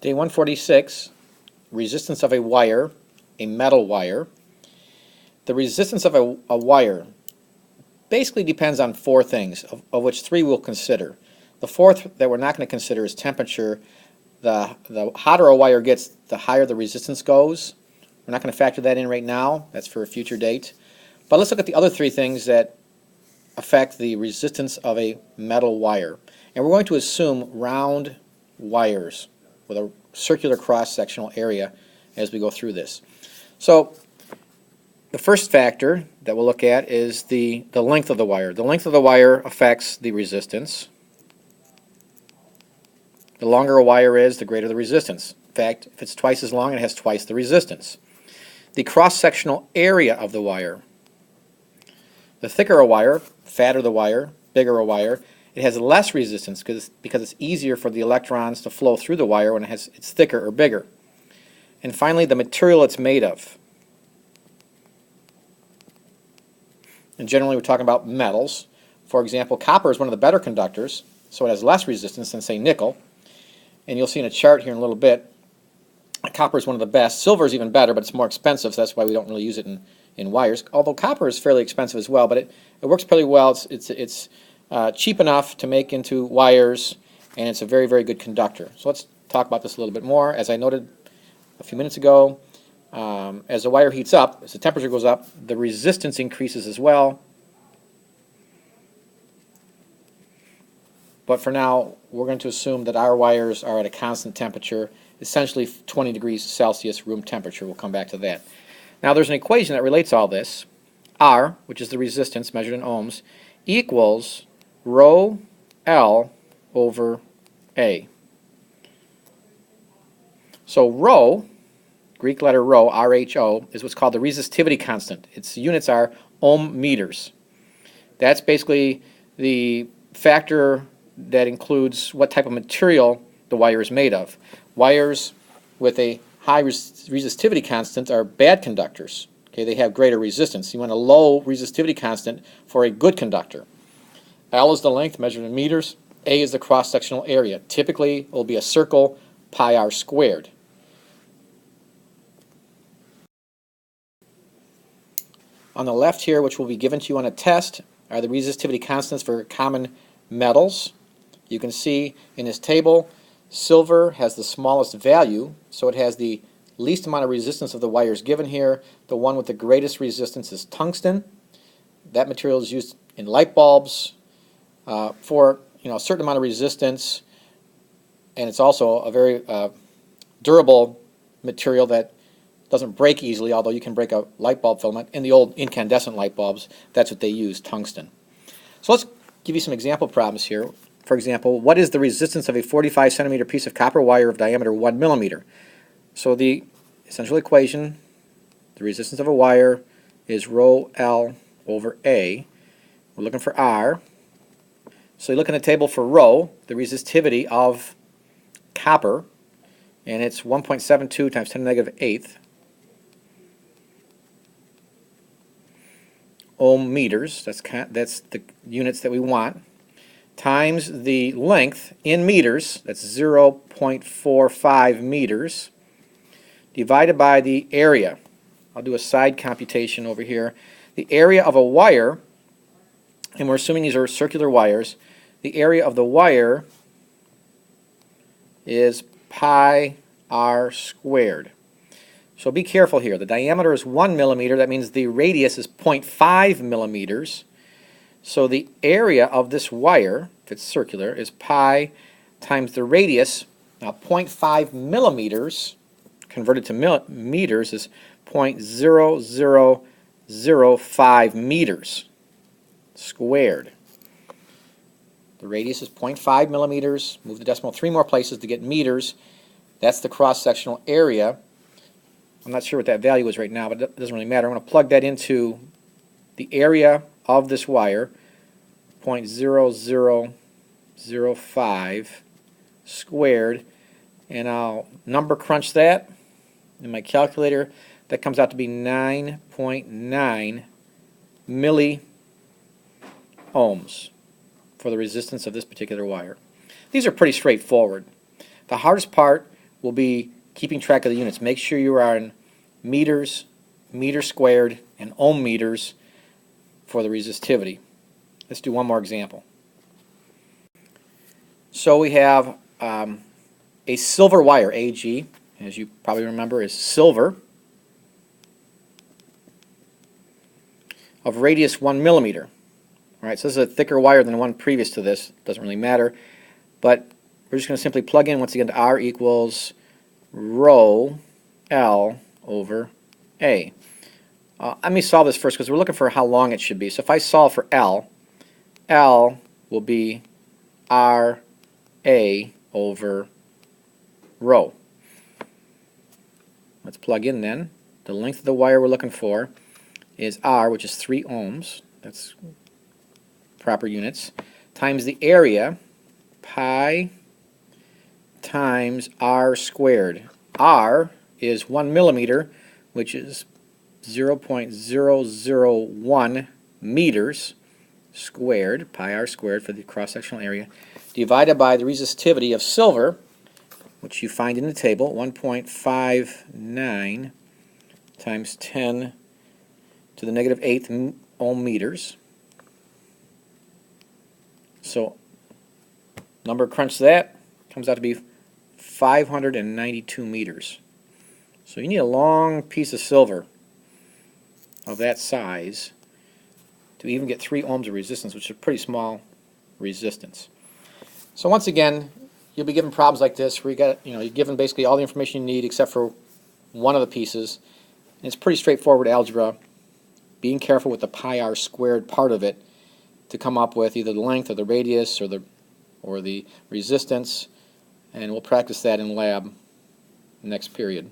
Day 146, resistance of a wire, a metal wire. The resistance of a wire basically depends on four things, of which three we'll consider. The fourth that we're not going to consider is temperature. The hotter a wire gets, the higher the resistance goes. We're not going to factor that in right now. That's for a future date. But let's look at the other three things that affect the resistance of a metal wire. And we're going to assume round wires with a circular cross-sectional area as we go through this. So the first factor that we'll look at is the length of the wire. The length of the wire affects the resistance. The longer a wire is, the greater the resistance. In fact, if it's twice as long, it has twice the resistance. The cross-sectional area of the wire. The thicker a wire, fatter the wire, bigger a wire, it has less resistance because it's easier for the electrons to flow through the wire when it's thicker or bigger. And finally, the material it's made of. And generally we're talking about metals. For example, copper is one of the better conductors, so it has less resistance than, say, nickel. And you'll see in a chart here in a little bit, copper is one of the best. Silver is even better, but it's more expensive, so that's why we don't really use it in wires. Although copper is fairly expensive as well, but it works pretty well. It's cheap enough to make into wires, and it's a very, very good conductor. So let's talk about this a little bit more. As I noted a few minutes ago, as the wire heats up, as the temperature goes up, the resistance increases as well. But for now, we're going to assume that our wires are at a constant temperature, essentially 20 degrees Celsius room temperature. We'll come back to that. Now there's an equation that relates all this. R, which is the resistance measured in ohms, equals rho L over A. So rho, Greek letter rho, R-H-O, is what's called the resistivity constant. Its units are ohm meters. That's basically the factor that includes what type of material the wire is made of. Wires with a high resistivity constant are bad conductors. Okay, they have greater resistance. You want a low resistivity constant for a good conductor. L is the length measured in meters. A is the cross-sectional area. Typically, it will be a circle, pi r squared. On the left here, which will be given to you on a test, are the resistivity constants for common metals. You can see in this table, silver has the smallest value, so it has the least amount of resistance of the wires given here. The one with the greatest resistance is tungsten. That material is used in light bulbs for a certain amount of resistance, and it's also a very durable material that doesn't break easily, although you can break a light bulb filament. In the old incandescent light bulbs, that's what they use, tungsten. So let's give you some example problems here. For example, what is the resistance of a 45 centimeter piece of copper wire of diameter 1 millimeter? So the essential equation, the resistance of a wire, is rho L over A. We're looking for R. So you look in the table for rho, the resistivity of copper, and it's 1.72 times 10 to the negative 8th ohm meters. That's the units that we want, times the length in meters, that's 0.45 meters, divided by the area. I'll do a side computation over here. The area of a wire, and we're assuming these are circular wires, the area of the wire is pi r squared. So be careful here. The diameter is 1 millimeter. That means the radius is 0.5 millimeters. So the area of this wire, if it's circular, is pi times the radius. Now 0.5 millimeters converted to meters is 0.0005 meters squared. The radius is 0.5 millimeters. Move the decimal 3 more places to get meters. That's the cross-sectional area. I'm not sure what that value is right now, but it doesn't really matter. I'm going to plug that into the area of this wire, 0.0005 squared, and I'll number crunch that in my calculator. That comes out to be 9.9 milliohms for the resistance of this particular wire. These are pretty straightforward. The hardest part will be keeping track of the units. Make sure you are in meters, meter squared, and ohm meters for the resistivity. Let's do one more example. So we have a silver wire, Ag, as you probably remember is silver, of radius 1 millimeter. All right, so this is a thicker wire than the one previous to this. Doesn't really matter, but we're just going to simply plug in once again to R equals rho L over A. Let me solve this first because we're looking for how long it should be. So if I solve for L, L will be R A over rho. Let's plug in then. The length of the wire we're looking for is R, which is 3 ohms. That's proper units, times the area, pi times R squared. R is 1 millimeter, which is 0.001 meters squared, pi R squared for the cross-sectional area, divided by the resistivity of silver, which you find in the table, 1.59 times 10 to the negative 8th ohm meters. So, number crunch that, comes out to be 592 meters. So you need a long piece of silver of that size to even get 3 ohms of resistance, which is a pretty small resistance. So once again, you'll be given problems like this where you're given basically all the information you need except for one of the pieces. And it's pretty straightforward algebra, being careful with the pi R squared part of it to come up with either the length or the radius or the resistance, and we'll practice that in lab next period.